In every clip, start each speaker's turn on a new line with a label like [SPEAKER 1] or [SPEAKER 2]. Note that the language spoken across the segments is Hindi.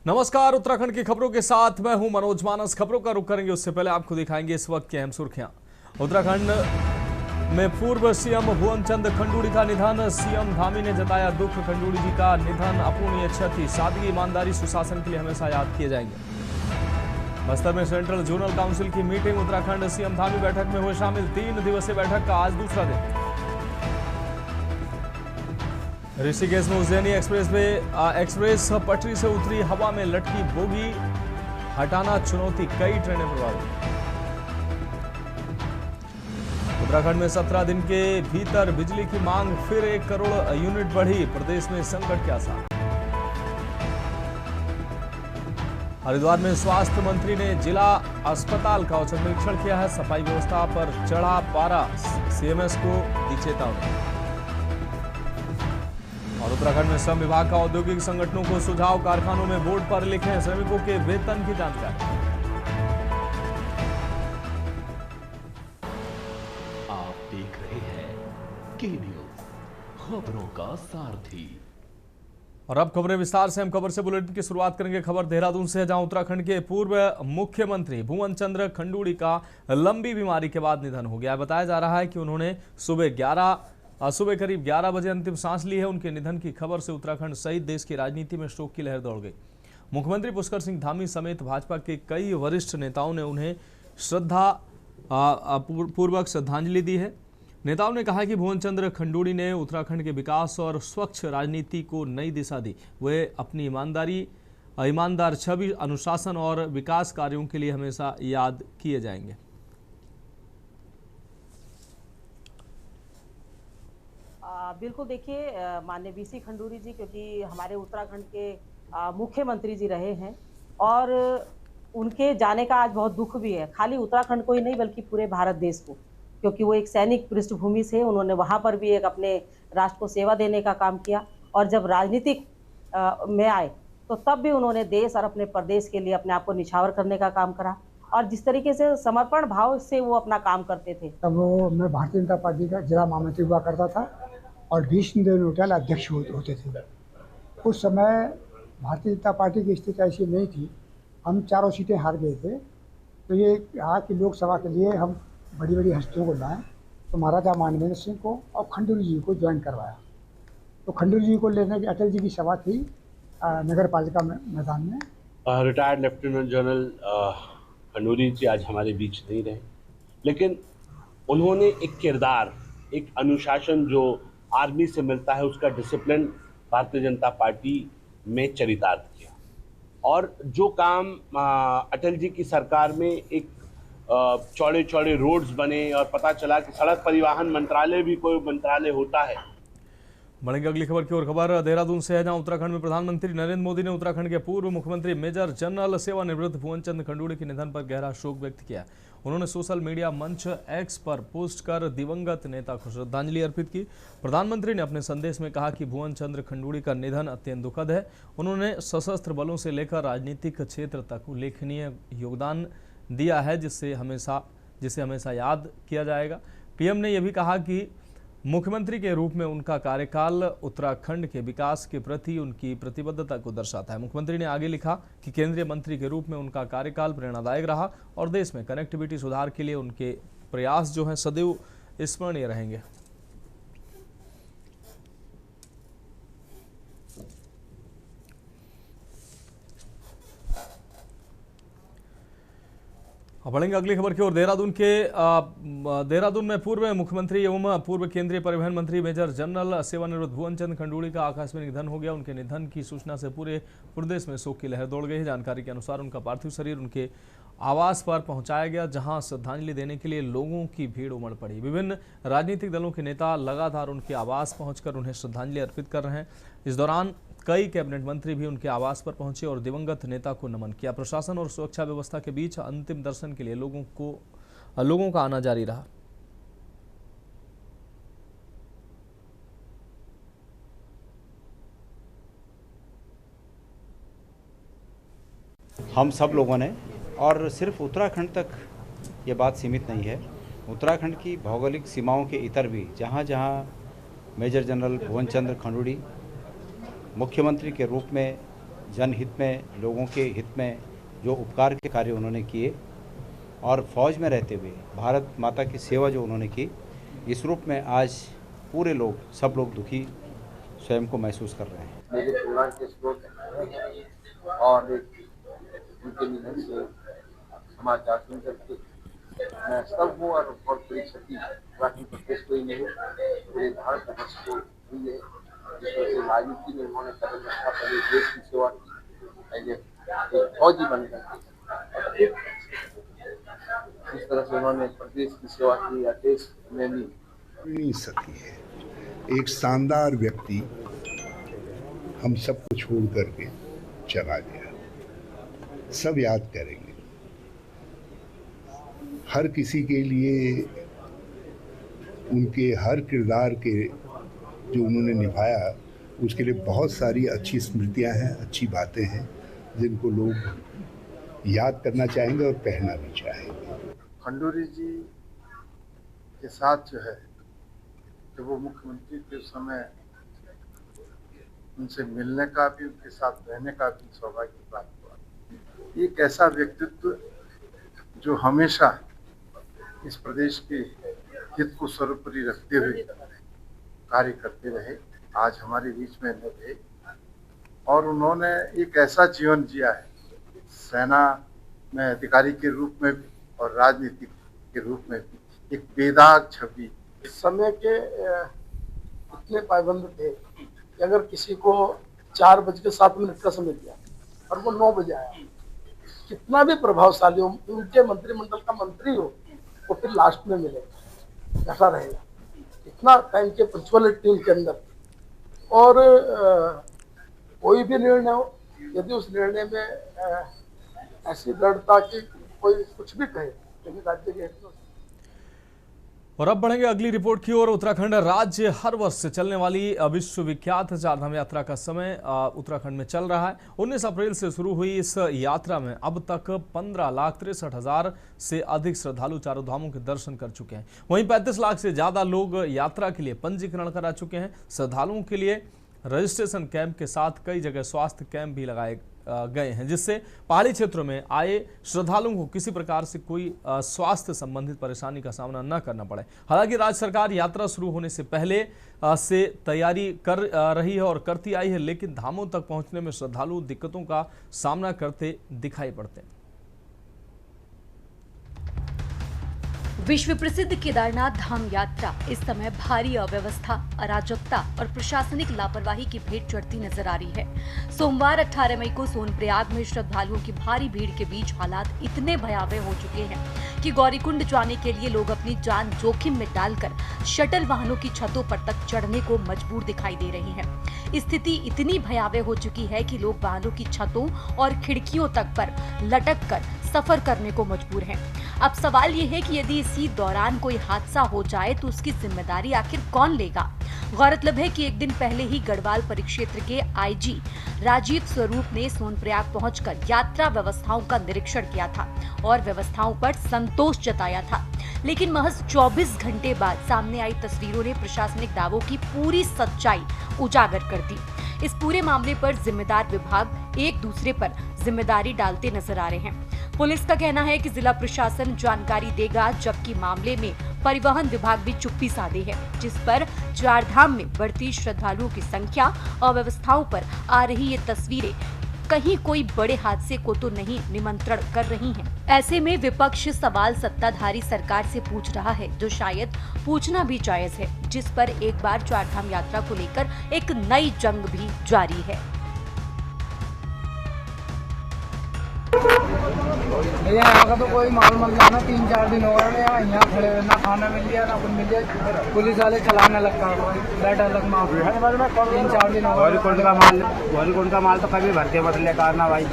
[SPEAKER 1] नमस्कार, उत्तराखंड की खबरों के साथ मैं हूं मनोज मानस। खबरों का रुख करेंगे उससे पहले आपको दिखाएंगे इस वक्त की अहम सुर्खियां। उत्तराखंड में पूर्व सीएम भुवन चंद खंडूड़ी का निधन। सीएम धामी ने जताया दुख। खंडूड़ी जी का निधन अपूर्णीय क्षति। सादगी, ईमानदारी, सुशासन के लिए हमेशा याद किए जाएंगे। बस्तर में सेंट्रल जोनल काउंसिल की मीटिंग। उत्तराखंड सीएम धामी बैठक में हुए शामिल। 3 दिवसीय बैठक का आज दूसरा दिन। ऋषिकेश में उज्जैनी एक्सप्रेस पटरी से उतरी, हवा में लटकी बोगी, हटाना चुनौती, कई ट्रेनें प्रभावित। उत्तराखंड में 17 दिन के भीतर बिजली की मांग फिर 1 करोड़ यूनिट बढ़ी। प्रदेश में संकट के आसार। हरिद्वार में स्वास्थ्य मंत्री ने जिला अस्पताल का औचक निरीक्षण किया है। सफाई व्यवस्था पर चढ़ा पारा, सीएमएस को दी चेतावनी। और उत्तराखंड में श्रम विभाग का औद्योगिक संगठनों को सुझाव। कारखानों में बोर्ड पर लिखें श्रमिकों के वेतन की जानकारी।
[SPEAKER 2] आप देख रहे हैं के न्यूज, खबरों का सारथी।
[SPEAKER 1] और अब खबरें विस्तार से। हम खबर से बुलेटिन की शुरुआत करेंगे। खबर देहरादून से है, जहां उत्तराखंड के पूर्व मुख्यमंत्री भुवन चंद्र खंडूड़ी का लंबी बीमारी के बाद निधन हो गया। बताया जा रहा है कि उन्होंने सुबह करीब 11 बजे अंतिम सांस ली है। उनके निधन की खबर से उत्तराखंड सहित देश की राजनीति में शोक की लहर दौड़ गई। मुख्यमंत्री पुष्कर सिंह धामी समेत भाजपा के कई वरिष्ठ नेताओं ने उन्हें पूर्वक श्रद्धांजलि दी है। नेताओं ने कहा कि भुवन चंद्र खंडूड़ी ने उत्तराखंड के विकास और स्वच्छ राजनीति को नई दिशा दी। वे अपनी ईमानदार छवि, अनुशासन और विकास कार्यों के लिए हमेशा याद किए जाएंगे।
[SPEAKER 3] बिल्कुल, देखिए माननीय वीसी खंडूड़ी जी क्योंकि हमारे उत्तराखंड के मुख्यमंत्री जी रहे हैं और उनके जाने का आज बहुत दुख भी है। खाली उत्तराखंड को ही नहीं बल्कि पूरे भारत देश को, क्योंकि वो एक सैनिक पृष्ठभूमि से उन्होंने वहाँ पर भी एक अपने राष्ट्र को सेवा देने का काम किया और जब राजनीतिक में आए तो तब भी उन्होंने देश और अपने प्रदेश के लिए अपने आप को निछावर करने का काम करा और जिस तरीके से समर्पण भाव से वो अपना काम करते थे।
[SPEAKER 4] तब वो मैं भारतीय जनता पार्टी का जिला महामंत्री हुआ करता था और भीष्मदेव होटल अध्यक्ष होते थे। उस समय भारतीय जनता पार्टी की स्थिति ऐसी नहीं थी, हम 4 सीटें हार गए थे। तो ये कहा कि लोकसभा के लिए हम बड़ी बड़ी हस्तियों को लाएं, तो महाराजा मानवेंद्र सिंह को और खंडूड़ी जी को ज्वाइन करवाया। तो खंडूड़ी जी को लेने की अटल जी की सभा थी नगर पालिका मैदान में।
[SPEAKER 5] रिटायर्ड लेफ्टिनेंट जनरल खंडूड़ी जी आज हमारे बीच नहीं रहे, लेकिन उन्होंने एक किरदार, एक अनुशासन जो आर्मी से मिलता है, उसका डिसिप्लिन भारतीय जनता पार्टी में चरितार्थ किया। और जो काम अटल जी की सरकार में एक चौड़े चौड़े रोड्स बने और पता चला कि सड़क परिवहन मंत्रालय भी कोई मंत्रालय होता है।
[SPEAKER 1] बढ़ेंगे अगली खबर की ओर। खबर देहरादून से है, जहां उत्तराखंड में प्रधानमंत्री नरेंद्र मोदी ने उत्तराखंड के पूर्व मुख्यमंत्री मेजर जनरल सेवानिवृत्त भुवन चंद खंडूड़ी के निधन पर गहरा शोक व्यक्त किया। उन्होंने सोशल मीडिया मंच एक्स पर पोस्ट कर दिवंगत नेता को श्रद्धांजलि अर्पित की। प्रधानमंत्री ने अपने संदेश में कहा कि भुवन चंद्र खंडूड़ी का निधन अत्यंत दुखद है। उन्होंने सशस्त्र बलों से लेकर राजनीतिक क्षेत्र तक उल्लेखनीय योगदान दिया है, जिसे हमेशा याद किया जाएगा। पीएम ने यह भी कहा कि मुख्यमंत्री के रूप में उनका कार्यकाल उत्तराखंड के विकास के प्रति उनकी प्रतिबद्धता को दर्शाता है। मुख्यमंत्री ने आगे लिखा कि केंद्रीय मंत्री के रूप में उनका कार्यकाल प्रेरणादायक रहा और देश में कनेक्टिविटी सुधार के लिए उनके प्रयास जो हैं सदैव स्मरणीय रहेंगे। बढ़ेंगे अगली खबर की ओर। देहरादून में पूर्व मुख्यमंत्री एवं पूर्व केंद्रीय परिवहन मंत्री मेजर जनरल सेवानिवृत्त भुवन चंद खंडूड़ी का आकस्मिक निधन हो गया। उनके निधन की सूचना से पूरे प्रदेश में शोक की लहर दौड़ गई है। जानकारी के अनुसार उनका पार्थिव शरीर उनके आवास पर पहुंचाया गया, जहां श्रद्धांजलि देने के लिए लोगों की भीड़ उमड़ पड़ी। विभिन्न राजनीतिक दलों के नेता लगातार उनके आवास पहुंचकर उन्हें श्रद्धांजलि अर्पित कर रहे हैं। इस दौरान कई कैबिनेट मंत्री भी उनके आवास पर पहुंचे और दिवंगत नेता को नमन किया। प्रशासन और सुरक्षा व्यवस्था के बीच अंतिम दर्शन के लिए लोगों का आना जारी रहा।
[SPEAKER 6] हम सब लोगों ने, और सिर्फ उत्तराखंड तक ये बात सीमित नहीं है, उत्तराखंड की भौगोलिक सीमाओं के इतर भी जहाँ जहाँ मेजर जनरल भुवन चंद्र खंडूड़ी मुख्यमंत्री के रूप में जनहित में, लोगों के हित में जो उपकार के कार्य उन्होंने किए और फौज में रहते हुए भारत माता की सेवा जो उन्होंने की, इस रूप में आज पूरे लोग, सब लोग दुखी स्वयं को महसूस कर रहे हैं।
[SPEAKER 7] मेरे परिवार के स्रोत हैं और उनके निधन से समाचार सुनकर के मैं सब हूँ और बहुत बड़ी क्षति बाकी प्रदेश को ही नहीं पूरे भारत वर्ष को हुई है, जिस वजह से राजनीति में उन्होंने कदम रखा, पहले देश की सेवा की, पहले एक फौजी बनकर जिस तरह से उन्होंने प्रदेश की सेवा की या देश में
[SPEAKER 8] नहीं सकी है। एक शानदार व्यक्ति हम सबको छोड़ करके चला गया, सब याद करेंगे। हर किसी के लिए उनके हर किरदार के जो उन्होंने निभाया उसके लिए बहुत सारी अच्छी स्मृतियां हैं, अच्छी बातें हैं जिनको लोग याद करना चाहेंगे और कहना भी चाहेंगे।
[SPEAKER 7] खंडूरी जी के साथ जो है, जब वो मुख्यमंत्री के समय उनसे मिलने का भी, उनके साथ रहने का भी सौभाग्य प्राप्त हुआ। एक ऐसा व्यक्तित्व जो हमेशा इस प्रदेश के हित को सर्वोपरि रखते हुए कार्य करते रहे, आज हमारे बीच में न थे और उन्होंने एक ऐसा जीवन जिया है, सेना में अधिकारी के रूप में भी और राजनीति के रूप में भी एक बेदाग छवि।
[SPEAKER 9] समय के इतने पाबंद थे कि अगर किसी को 4:07 का समय दिया और वो 9 बजे आया, कितना भी प्रभावशाली हो, उनके मंत्रिमंडल का मंत्री हो, वो फिर लास्ट में मिलेगा, ऐसा रहेगा। इतना टाइम के पंचुअलिटी उनके अंदर। और कोई भी निर्णय हो, यदि उस निर्णय में ऐसी दृढ़ता कि कोई कुछ भी कहे, लेकिन राज्य के हित में।
[SPEAKER 1] और अब बढ़ेंगे अगली रिपोर्ट की ओर। उत्तराखंड राज्य हर वर्ष से चलने वाली विश्वविख्यात चारधाम यात्रा का समय उत्तराखंड में चल रहा है। 19 अप्रैल से शुरू हुई इस यात्रा में अब तक 15,63,000 से अधिक श्रद्धालु चारों धामों के दर्शन कर चुके हैं। वहीं 35 लाख से ज्यादा लोग यात्रा के लिए पंजीकरण करा चुके हैं। श्रद्धालुओं के लिए रजिस्ट्रेशन कैंप के साथ कई जगह स्वास्थ्य कैंप भी लगाए गए हैं, जिससे पहाड़ी क्षेत्रों में आए श्रद्धालुओं को किसी प्रकार से कोई स्वास्थ्य संबंधित परेशानी का सामना न करना पड़े। हालांकि राज्य सरकार यात्रा शुरू होने से पहले से तैयारी कर रही है और करती आई है, लेकिन धामों तक पहुंचने में श्रद्धालु दिक्कतों का सामना करते दिखाई पड़ते हैं।
[SPEAKER 10] विश्व प्रसिद्ध केदारनाथ धाम यात्रा इस समय भारी अव्यवस्था, अराजकता और प्रशासनिक लापरवाही की भेंट चढ़ती नजर आ रही है। सोमवार 18 मई को सोनप्रयाग में श्रद्धालुओं की भारी भीड़ के बीच हालात इतने भयावह हो चुके हैं कि गौरीकुंड जाने के लिए लोग अपनी जान जोखिम में डालकर शटल वाहनों की छतों पर तक चढ़ने को मजबूर दिखाई दे रही है। स्थिति इतनी भयावह हो चुकी है कि लोग वाहनों की छतों और खिड़कियों तक पर लटक कर सफर करने को मजबूर हैं। अब सवाल ये है कि यदि इसी दौरान कोई हादसा हो जाए तो उसकी जिम्मेदारी आखिर कौन लेगा। गौरतलब है कि एक दिन पहले ही गढ़वाल परिक्षेत्र के आईजी राजीव स्वरूप ने सोनप्रयाग पहुंचकर यात्रा व्यवस्थाओं का निरीक्षण किया था और व्यवस्थाओं पर संतोष जताया था, लेकिन महज 24 घंटे बाद सामने आई तस्वीरों ने प्रशासनिक दावों की पूरी सच्चाई उजागर कर दी। इस पूरे मामले पर जिम्मेदार विभाग एक दूसरे पर जिम्मेदारी डालते नजर आ रहे हैं। पुलिस का कहना है कि जिला प्रशासन जानकारी देगा, जबकि मामले में परिवहन विभाग भी चुप्पी साधे है, जिस पर चारधाम में बढ़ती श्रद्धालुओं की संख्या और व्यवस्थाओं पर आ रही ये तस्वीरें कहीं कोई बड़े हादसे को तो नहीं निमंत्रण कर रही हैं। ऐसे में विपक्ष सवाल सत्ताधारी सरकार से पूछ रहा है, जो शायद पूछना भी जायज है, जिस पर एक बार चारधाम यात्रा को लेकर एक नई जंग भी जारी है।
[SPEAKER 9] यहाँ का तो कोई माल मल जाना, 3-4 दिन हो गए यहाँ खड़े, ना खाना मिल गया ना कुछ मिल गया। पुलिस वाले चलाने लगता है, बैठा लग माफ 3-4 दिन हो गए।
[SPEAKER 11] गौरीकुंड का माल तो कभी भर के बदले कारना भाई,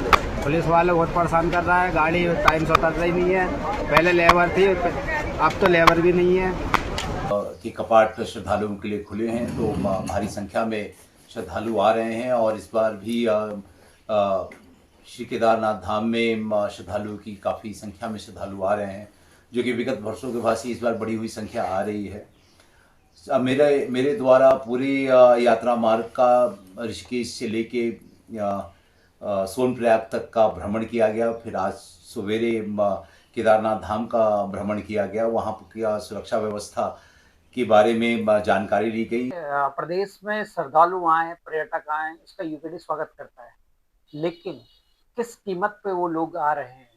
[SPEAKER 11] पुलिस वाले बहुत परेशान कर रहा है। गाड़ी टाइम से उतर रही नहीं है, पहले लेबर थी, अब तो लेबर भी नहीं है।
[SPEAKER 12] कि कपाट श्रद्धालुओं के लिए खुले हैं, तो भारी संख्या में श्रद्धालु आ रहे हैं और इस बार भी श्री केदारनाथ धाम में श्रद्धालुओं की काफ़ी संख्या में श्रद्धालु आ रहे हैं, जो कि विगत वर्षों के भांति इस बार बढ़ी हुई संख्या आ रही है। मेरे द्वारा पूरे यात्रा मार्ग का ऋषिकेश से लेके सोनप्रयाग तक का भ्रमण किया गया। फिर आज सवेरे केदारनाथ धाम का भ्रमण किया गया, वहाँ की सुरक्षा व्यवस्था के बारे में जानकारी ली गई।
[SPEAKER 13] प्रदेश में श्रद्धालु आए, पर्यटक आए, इसका यूपीडी स्वागत करता है, लेकिन किस कीमत पे वो लोग आ रहे हैं।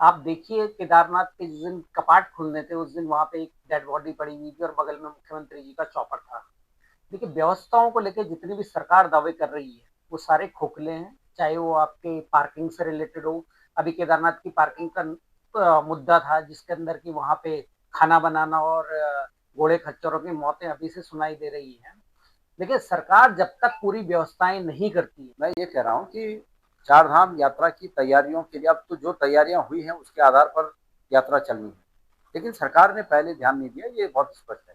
[SPEAKER 13] आप देखिए, केदारनाथ के जिस दिन कपाट खुलने थे उस दिन वहाँ पे एक डेड बॉडी पड़ी हुई थी और बगल में मुख्यमंत्री जी का चॉपर था। देखिए, व्यवस्थाओं को लेकर जितनी भी सरकार दावे कर रही है वो सारे खोखले हैं, चाहे वो आपके पार्किंग से रिलेटेड हो। अभी केदारनाथ की पार्किंग का मुद्दा था, जिसके अंदर की वहाँ पे खाना बनाना और घोड़े खच्चरों की मौतें अभी से सुनाई दे रही हैं। देखिए, सरकार जब तक पूरी व्यवस्थाएं नहीं करती है,
[SPEAKER 6] मैं ये कह रहा हूँ कि चार धाम यात्रा की तैयारियों के लिए अब तो जो तैयारियां हुई हैं उसके आधार पर यात्रा चलनी है, लेकिन सरकार ने पहले ध्यान नहीं दिया, ये बहुत स्पष्ट है।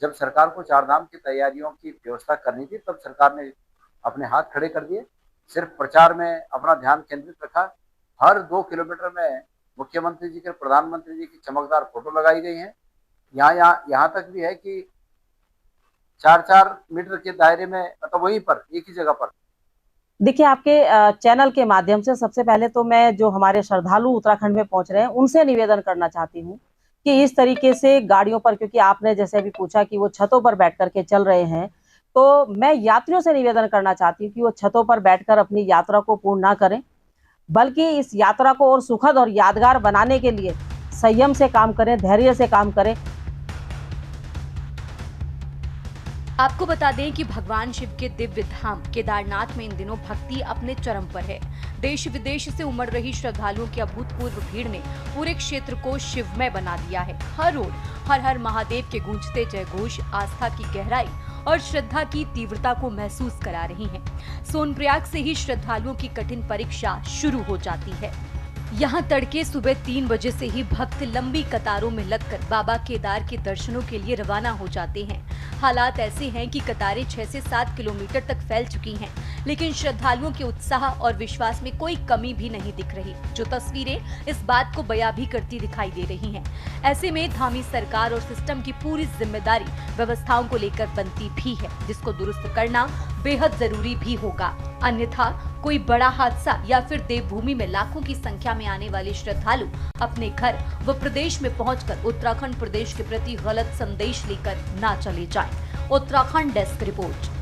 [SPEAKER 6] जब सरकार को चार धाम की तैयारियों की व्यवस्था करनी थी तब सरकार ने अपने हाथ खड़े कर दिए, सिर्फ प्रचार में अपना ध्यान केंद्रित रखा। हर 2 किलोमीटर में मुख्यमंत्री जी के, प्रधानमंत्री जी की चमकदार फोटो लगाई गई है। यहाँ तक भी है कि 4-4 मीटर के दायरे में, मतलब वहीं पर एक ही जगह पर।
[SPEAKER 3] देखिए, आपके चैनल के माध्यम से सबसे पहले तो मैं जो हमारे श्रद्धालु उत्तराखंड में पहुंच रहे हैं उनसे निवेदन करना चाहती हूं कि इस तरीके से गाड़ियों पर, क्योंकि आपने जैसे अभी पूछा कि वो छतों पर बैठ करके चल रहे हैं, तो मैं यात्रियों से निवेदन करना चाहती हूँ कि वो छतों पर बैठकर अपनी यात्रा को पूर्ण ना करें, बल्कि इस यात्रा को और सुखद और यादगार बनाने के लिए संयम से काम करें, धैर्य से काम करें।
[SPEAKER 10] आपको बता दें कि भगवान शिव के दिव्य धाम केदारनाथ में इन दिनों भक्ति अपने चरम पर है। देश विदेश से उमड़ रही श्रद्धालुओं की अभूतपूर्व भीड़ ने पूरे क्षेत्र को शिवमय बना दिया है। हर रोज हर हर महादेव के गूंजते जयघोष आस्था की गहराई और श्रद्धा की तीव्रता को महसूस करा रही हैं। सोनप्रयाग से ही श्रद्धालुओं की कठिन परीक्षा शुरू हो जाती है। यहाँ तड़के सुबह 3 बजे से ही भक्त लंबी कतारों में लगकर बाबा केदार के दर्शनों के लिए रवाना हो जाते हैं। हालात ऐसे हैं कि कतारें 6 से 7 किलोमीटर तक फैल चुकी हैं, लेकिन श्रद्धालुओं के उत्साह और विश्वास में कोई कमी भी नहीं दिख रही, जो तस्वीरें इस बात को बयां भी करती दिखाई दे रही हैं। ऐसे में धामी सरकार और सिस्टम की पूरी जिम्मेदारी व्यवस्थाओं को लेकर बनती भी है, जिसको दुरुस्त करना बेहद जरूरी भी होगा। अन्यथा कोई बड़ा हादसा या फिर देवभूमि में लाखों की संख्या में आने वाले श्रद्धालु अपने घर व प्रदेश में पहुंचकर उत्तराखंड प्रदेश के प्रति गलत संदेश लेकर ना चले जाएं। Uttarakhand desk report.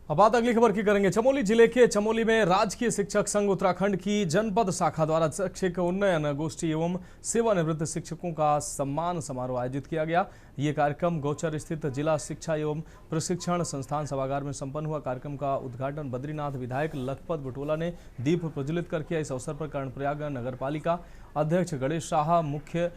[SPEAKER 1] अब बात अगली खबर की करेंगे। चमोली जिले के चमोली में राजकीय शिक्षक संघ उत्तराखंड की जनपद शाखा द्वारा शैक्षिक उन्नयन गोष्ठी एवं सेवानिवृत्त शिक्षकों का सम्मान समारोह आयोजित किया गया। ये कार्यक्रम गौचर स्थित जिला शिक्षा एवं प्रशिक्षण संस्थान सभागार में संपन्न हुआ। कार्यक्रम का उद्घाटन बद्रीनाथ विधायक लखपत बटोला ने दीप प्रज्वलित कर किया। इस अवसर पर कर्णप्रयाग नगर पालिका अध्यक्ष गणेश शाह, मुख्य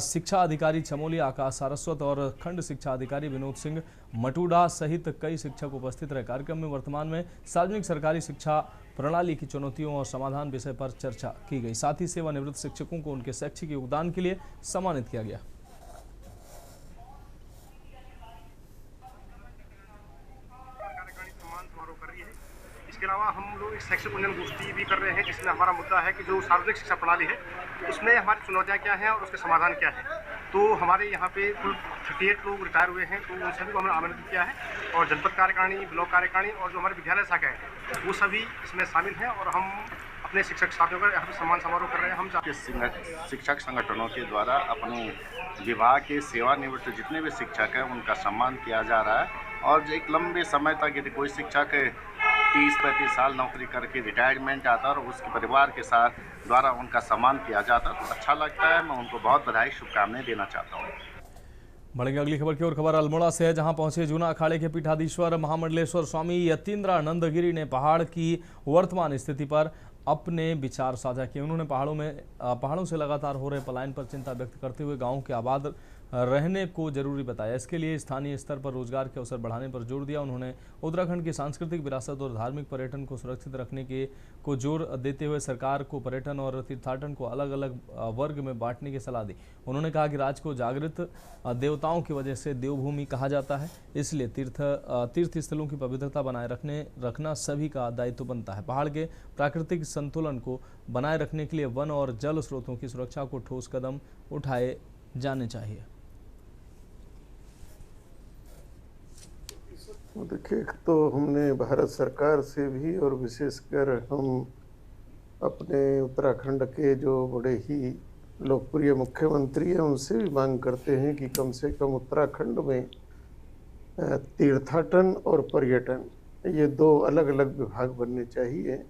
[SPEAKER 1] शिक्षा अधिकारी चमोली आकाश सारस्वत और खंड शिक्षा अधिकारी विनोद सिंह मटूडा सहित कई शिक्षक उपस्थित रहे। कार्यक्रम में वर्तमान में सार्वजनिक सरकारी शिक्षा प्रणाली की चुनौतियों और समाधान विषय पर चर्चा की गई। साथ ही सेवानिवृत्त शिक्षकों को उनके शैक्षिक योगदान के लिए सम्मानित किया गया।
[SPEAKER 14] इसके अलावा हम लोग एक शैक्षिक उन्नयन गोष्ठी भी कर रहे हैं, जिसमें हमारा मुद्दा है कि जो सार्वजनिक शिक्षा प्रणाली है उसमें हमारी चुनौतियाँ क्या हैं और उसके समाधान क्या है। तो हमारे यहाँ पे कुल 38 लोग रिटायर हुए हैं, तो उन सभी को हमने आमंत्रित किया है और जनपद कार्यकारिणी, ब्लॉक कार्यकारिणी और जो हमारे विद्यालय शाखा है वो सभी इसमें शामिल हैं और हम अपने शिक्षक साथियों का यहाँ पे सम्मान समारोह कर रहे हैं। हम
[SPEAKER 15] शिक्षक संगठनों के द्वारा अपने विभाग के सेवानिवृत्त जितने भी शिक्षक हैं उनका सम्मान किया जा रहा है और एक लंबे समय तक यदि कोई शिक्षक 30-35 साल नौकरी करके रिटायरमेंट आता और उसके परिवार के साथ द्वारा उनका सम्मान किया जाता तो अच्छा लगता है। मैं उनको बहुत बधाई शुभकामनाएं देना चाहता हूँ।
[SPEAKER 1] बढ़ेंगे अगली खबर की ओर। खबर अल्मोड़ा से है, जहां पहुंचे जूना अखाड़े के पीठाधीश्वर महामंडलेश्वर स्वामी यतीन्द्रानंद गिरी ने पहाड़ की वर्तमान स्थिति पर अपने विचार साझा किए। उन्होंने पहाड़ों से लगातार हो रहे पलायन पर चिंता व्यक्त करते हुए गांवों के आबाद रहने को जरूरी बताया। इसके लिए स्थानीय स्तर पर रोजगार के अवसर बढ़ाने पर जोर दिया। उन्होंने उत्तराखंड की सांस्कृतिक विरासत और धार्मिक पर्यटन को सुरक्षित रखने को जोर देते हुए सरकार को पर्यटन और तीर्थाटन को अलग अलग वर्ग में बांटने की सलाह दी। उन्होंने कहा कि राज्य को जागृत देवताओं की वजह से देवभूमि कहा जाता है, इसलिए तीर्थ स्थलों की पवित्रता बनाए रखना सभी का दायित्व बनता है। पहाड़ के प्राकृतिक संतुलन को बनाए रखने के लिए वन और जल स्रोतों की सुरक्षा को ठोस कदम उठाए जाने चाहिए।
[SPEAKER 7] देखिए, तो हमने भारत सरकार से भी और विशेषकर हम अपने उत्तराखंड के जो बड़े ही लोकप्रिय मुख्यमंत्री हैं उनसे भी मांग करते हैं कि कम से कम उत्तराखंड में तीर्थाटन और पर्यटन ये दो अलग अलग विभाग बनने चाहिए।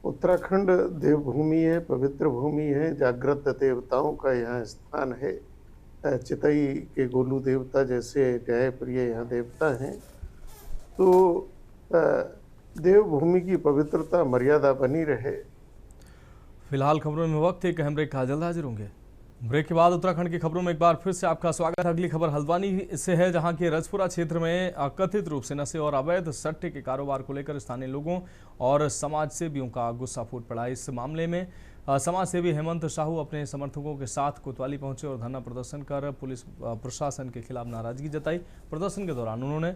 [SPEAKER 7] उत्तराखंड देवभूमि है, पवित्र भूमि है, जागृत देवताओं का यहाँ स्थान है। चितई के गोलू देवता जैसे न्यायप्रिय यहाँ देवता हैं, तो देवभूमि की पवित्रता मर्यादा बनी रहे।
[SPEAKER 1] फिलहाल खबरों में वक्त एक अहम ब्रेक का, जल्द हाजिर होंगे। ब्रेक के बाद उत्तराखंड की खबरों में एक बार फिर से आपका स्वागत है। अगली खबर हल्द्वानी से है, जहां के रजपुरा क्षेत्र में कथित रूप से नशे और अवैध सट्टे के कारोबार को लेकर स्थानीय लोगों और समाज सेवियों का गुस्सा फूट पड़ा। इस मामले में समाज सेवी हेमंत साहू अपने समर्थकों के साथ कोतवाली पहुंचे और धरना प्रदर्शन कर पुलिस प्रशासन के खिलाफ नाराजगी जताई। प्रदर्शन के दौरान उन्होंने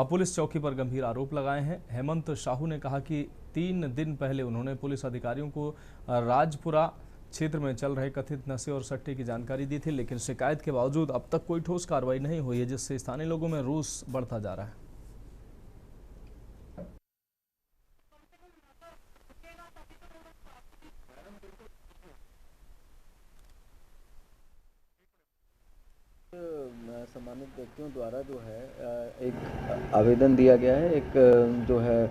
[SPEAKER 1] पुलिस चौकी पर गंभीर आरोप लगाए हैं। हेमंत साहू ने कहा कि 3 दिन पहले उन्होंने पुलिस अधिकारियों को राजपुरा क्षेत्र में चल रहे कथित नशे और सट्टे की जानकारी दी थी, लेकिन शिकायत के बावजूद अब तक कोई ठोस कार्रवाई नहीं हुई है, जिससे स्थानीय लोगों में रोष बढ़ता जा रहा है।
[SPEAKER 16] सम्मानित व्यक्तियों द्वारा जो है एक आवेदन दिया गया है, एक जो है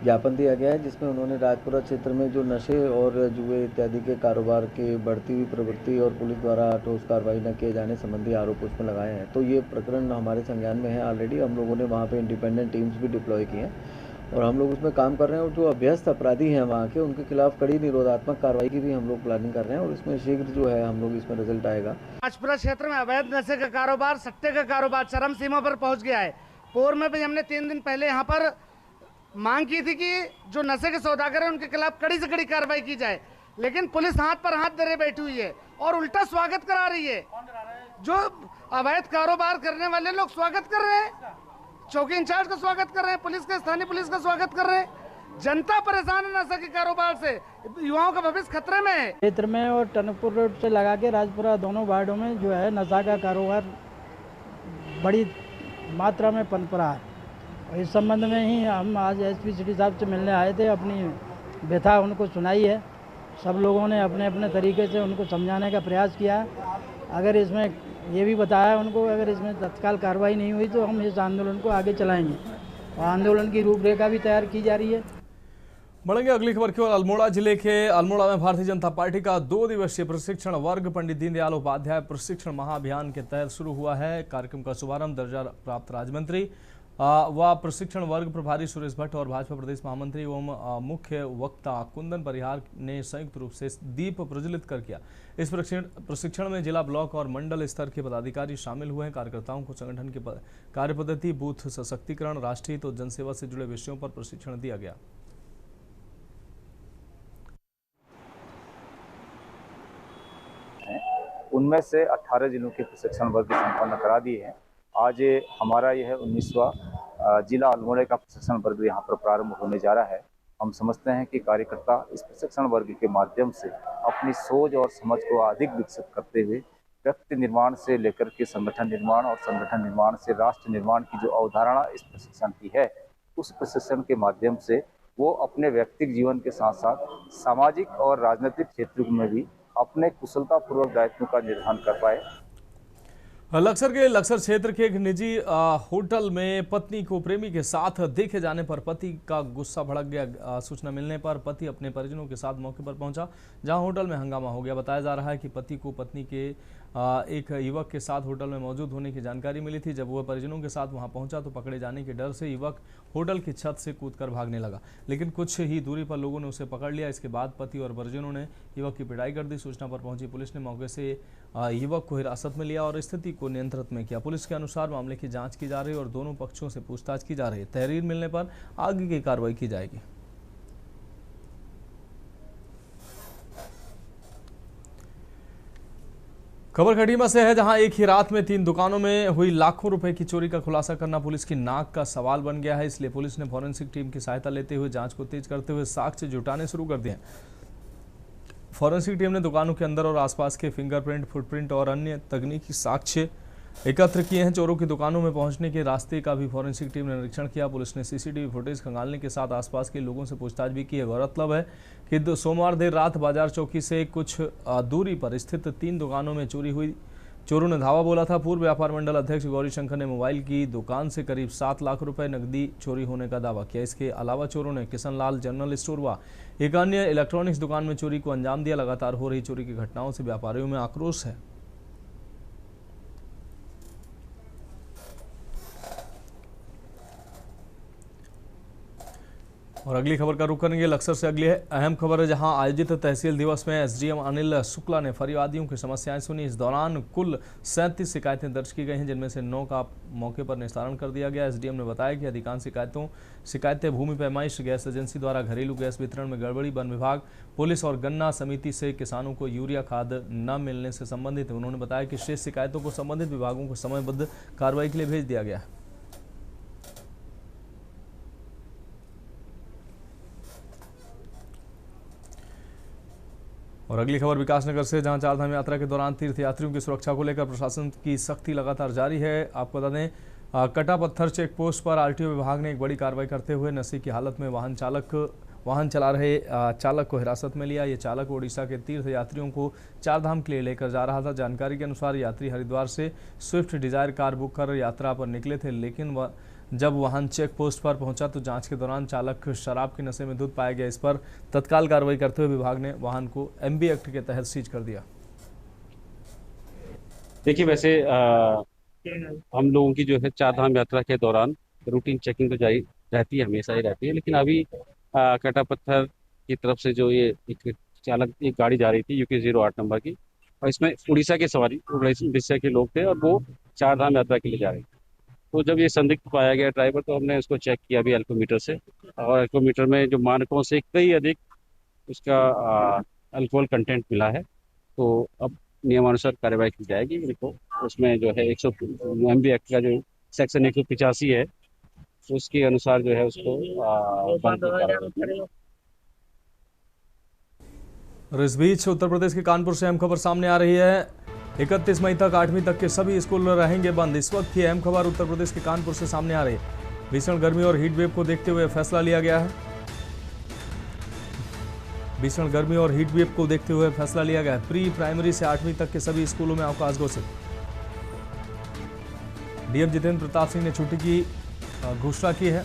[SPEAKER 16] ज्ञापन दिया गया है, जिसमें उन्होंने राजपुरा क्षेत्र में जो नशे और जुए इत्यादि के कारोबार की बढ़ती हुई प्रवृत्ति और पुलिस द्वारा ठोस कार्रवाई न किए जाने संबंधी आरोप उसमें लगाए हैं। तो ये प्रकरण हमारे संज्ञान में है। ऑलरेडी हम लोगों ने वहाँ पे इंडिपेंडेंट टीम्स भी डिप्लॉय की हैं और हम लोग उसमें काम कर रहे हैं, और जो अभ्यस्त अपराधी हैं वहाँ के, उनके खिलाफ कड़ी निरोधात्मक कार्रवाई की भी हम लोग प्लानिंग कर रहे हैं और इसमें शीघ्र जो है हम लोग इसमें रिजल्ट आएगा।
[SPEAKER 11] राजपुरा क्षेत्र में अवैध नशे का कारोबार, सट्टे का कारोबार चरम सीमा पर पहुंच गया है। पूर्व में भी हमने 3 दिन पहले यहाँ पर मांग की थी कि जो नशे के सौदागर हैं उनके खिलाफ कड़ी से कड़ी कार्रवाई की जाए, लेकिन पुलिस हाथ पर हाथ धरे बैठी हुई है और उल्टा स्वागत करा रही है। जो अवैध कारोबार करने वाले लोग स्वागत कर रहे हैं, चौकी इंचार्ज का स्वागत कर रहे हैं, पुलिस के स्थानीय पुलिस का स्वागत कर रहे हैं। जनता परेशान है नशे के कारोबार से, युवाओं का भविष्य खतरे में है।
[SPEAKER 17] क्षेत्र में और टनकपुर रोड से लगा के राजपुरा दोनों वार्डों में जो है नशा का कारोबार बड़ी मात्रा में पनप रहा है। और इस संबंध में ही हम आज एसपी सिटी साहब से मिलने आए थे, अपनी व्यथा उनको सुनाई है। सब लोगों ने अपने अपने तरीके से उनको समझाने का प्रयास किया है। अगर इसमें ये भी बताया उनको, अगर इसमें तत्काल कार्रवाई नहीं हुई तो हम इस आंदोलन को आगे चलाएंगे और आंदोलन की रूपरेखा भी तैयार की जा रही है।
[SPEAKER 1] बढ़ेंगे अगली खबर की ओर। अल्मोड़ा जिले के अल्मोड़ा में भारतीय जनता पार्टी का 2 दिवसीय प्रशिक्षण वर्ग पंडित दीनदयाल उपाध्याय प्रशिक्षण महाअभियान के तहत शुरू हुआ है। कार्यक्रम का शुभारंभ दर्जा प्राप्त राज्य मंत्री व प्रशिक्षण वर्ग प्रभारी सुरेश भट्ट और भाजपा प्रदेश महामंत्री एवं मुख्य वक्ता कुंदन परिहार ने संयुक्त रूप से दीप प्रज्वलित कर किया। इस प्रशिक्षण में जिला, ब्लॉक और मंडल स्तर के पदाधिकारी शामिल हुए हैं। कार्यकर्ताओं को संगठन की कार्यपद्धति, बूथ सशक्तिकरण, राष्ट्रीय और जनसेवा से जुड़े विषयों पर प्रशिक्षण दिया गया।
[SPEAKER 18] उनमें से 18 जिलों के प्रशिक्षण वर्ग संपन्न करा दिए हैं। आज हमारा यह 19वां जिला अल्मोड़ा का प्रशिक्षण वर्ग यहाँ पर प्रारंभ होने जा रहा है। हम समझते हैं कि कार्यकर्ता इस प्रशिक्षण वर्ग के माध्यम से अपनी सोच और समझ को अधिक विकसित करते हुए व्यक्ति निर्माण से लेकर के संगठन निर्माण और संगठन निर्माण से राष्ट्र निर्माण की जो अवधारणा इस प्रशिक्षण की है, उस प्रशिक्षण के माध्यम से वो अपने व्यक्तिगत जीवन के साथ साथ सामाजिक और राजनीतिक क्षेत्र में भी अपने कुशलतापूर्वक दायित्वों का निर्वहन कर पाए।
[SPEAKER 1] लक्सर के लक्सर क्षेत्र के एक निजी होटल में पत्नी को प्रेमी के साथ देखे जाने पर पति का गुस्सा भड़क गया। सूचना मिलने पर पति अपने परिजनों के साथ मौके पर पहुंचा, जहां होटल में हंगामा हो गया। बताया जा रहा है कि पति को पत्नी के एक युवक के साथ होटल में मौजूद होने की जानकारी मिली थी। जब वह परिजनों के साथ वहां पहुंचा तो पकड़े जाने के डर से युवक होटल की छत से कूदकर भागने लगा, लेकिन कुछ ही दूरी पर लोगों ने उसे पकड़ लिया। इसके बाद पति और परिजनों ने युवक की पिटाई कर दी। सूचना पर पहुंची पुलिस ने मौके से युवक को हिरासत में लिया और स्थिति को नियंत्रित में किया। पुलिस के अनुसार मामले की जांच की जा रही है और दोनों पक्षों से पूछताछ की जा रही है। तहरीर मिलने पर आगे की कार्रवाई की जाएगी। खबर खटीमा से है, जहां एक ही रात में 3 दुकानों में हुई लाखों रुपए की चोरी का खुलासा करना पुलिस की नाक का सवाल बन गया है। इसलिए पुलिस ने फॉरेंसिक टीम की सहायता लेते हुए जांच को तेज करते हुए साक्ष्य जुटाने शुरू कर दिए हैं। फॉरेंसिक टीम ने दुकानों के अंदर और आसपास के फिंगरप्रिंट, फुटप्रिंट और अन्य तकनीकी साक्ष्य एकत्र किए हैं। चोरों की दुकानों में पहुंचने के रास्ते का भी फॉरेंसिक टीम ने निरीक्षण किया। पुलिस ने सीसीटीवी फुटेज खंगालने के साथ आसपास के लोगों से पूछताछ भी की है। गौरतलब है कि सोमवार देर रात बाजार चौकी से कुछ दूरी पर स्थित 3 दुकानों में चोरी हुई। चोरों ने धावा बोला था। पूर्व व्यापार मंडल अध्यक्ष गौरी शंकर ने मोबाइल की दुकान से करीब 7 लाख रुपए नकदी चोरी होने का दावा किया। इसके अलावा चोरों ने किशनलाल जनरल स्टोर व एक अन्य इलेक्ट्रॉनिक्स दुकान में चोरी को अंजाम दिया। लगातार हो रही चोरी की घटनाओं से व्यापारियों में आक्रोश है। और अगली खबर का रुख करेंगे लक्सर से। अगली अहम खबर है, जहां आयोजित तहसील दिवस में एसडीएम अनिल शुक्ला ने फरियादियों की समस्याएं सुनी। इस दौरान कुल 37 शिकायतें दर्ज की गई हैं, जिनमें से 9 का मौके पर निस्तारण कर दिया गया। एसडीएम ने बताया कि अधिकांश शिकायतें भूमि पैमाइश, गैस एजेंसी द्वारा घरेलू गैस वितरण में गड़बड़ी, वन विभाग, पुलिस और गन्ना समिति से किसानों को यूरिया खाद न मिलने से संबंधित है। उन्होंने बताया कि शेष शिकायतों को संबंधित विभागों को समयबद्ध कार्रवाई के लिए भेज दिया गया है। और अगली खबर विकासनगर से, जहां चारधाम यात्रा के दौरान तीर्थयात्रियों की सुरक्षा को लेकर प्रशासन की सख्ती लगातार जारी है। आपको बता दें, कटा पत्थर चेक पोस्ट पर आरटीओ विभाग ने एक बड़ी कार्रवाई करते हुए नशे की हालत में वाहन चला रहे चालक को हिरासत में लिया। ये चालक ओडिशा के तीर्थयात्रियों को चारधाम के लिए लेकर जा रहा था। जानकारी के अनुसार यात्री हरिद्वार से स्विफ्ट डिजायर कार बुक कर यात्रा पर निकले थे, लेकिन जब वाहन चेक पोस्ट पर पहुंचा तो जांच के दौरान चालक शराब के नशे में धुत पाया गया। इस पर तत्काल कार्रवाई करते हुए विभाग ने वाहन को एमबी एक्ट के तहत सीज कर दिया।
[SPEAKER 19] देखिए, वैसे हम लोगों की जो है चारधाम यात्रा के दौरान रूटीन चेकिंग तो जारी रहती है, हमेशा ही रहती है, लेकिन अभी कटा पत्थर की तरफ से जो ये एक गाड़ी जा रही थी यूके 08 नंबर की, और इसमें उड़ीसा के सवारी उड़ीसा के लोग थे और वो चारधाम यात्रा के लिए जा रहे थे। तो जब ये संदिग्ध पाया गया ड्राइवर, तो हमने उसको चेक किया अभी अल्कोमीटर से, और अल्कोमीटर में जो मानकों से कई अधिक उसका अल्कोहल कंटेंट मिला है। तो अब नियमानुसार कार्रवाई की जाएगी। इनको उसमें जो है 100 एमबी एक्ट का जो सेक्शन 185 है, उसके अनुसार जो है उसको
[SPEAKER 1] और इस बीच उत्तर प्रदेश के कानपुर से अहम खबर सामने आ रही है। 31 मई तक 8वीं तक के सभी स्कूल रहेंगे बंद। इस वक्त की अहम खबर उत्तर प्रदेश के कानपुर से सामने आ रही है। भीषण गर्मी और हीट वेव को देखते हुए फैसला लिया गया है। भीषण गर्मी और हीट वेव को देखते हुए फैसला लिया गया है। प्री प्राइमरी से 8वीं तक के सभी स्कूलों में अवकाश घोषित। डीएम जितेंद्र प्रताप सिंह ने छुट्टी की घोषणा की है।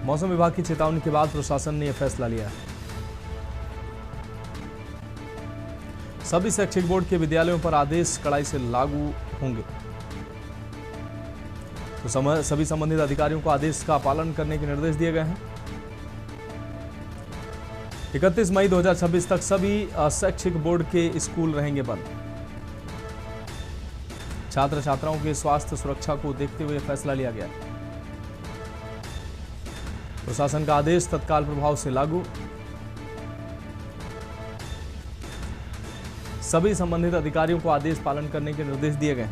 [SPEAKER 1] मौसम विभाग की चेतावनी के बाद प्रशासन ने यह फैसला लिया है। सभी शैक्षिक बोर्ड के विद्यालयों पर आदेश कड़ाई से लागू होंगे। तो सभी संबंधित अधिकारियों को आदेश का पालन करने के निर्देश दिए गए हैं। 31 मई 2026 तक सभी शैक्षिक बोर्ड के स्कूल रहेंगे बंद। छात्र छात्राओं के स्वास्थ्य सुरक्षा को देखते हुए फैसला लिया गया। प्रशासन का आदेश तत्काल प्रभाव से लागू। सभी संबंधित अधिकारियों को आदेश पालन करने के निर्देश दिए गए।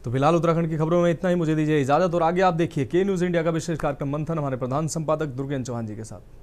[SPEAKER 1] तो फिलहाल उत्तराखंड की खबरों में इतना ही। मुझे दीजिए इजाजत और आगे आप देखिए के न्यूज इंडिया का विशेष कार्यक्रम मंथन हमारे प्रधान संपादक दुर्गेन्द्र चौहान जी के साथ।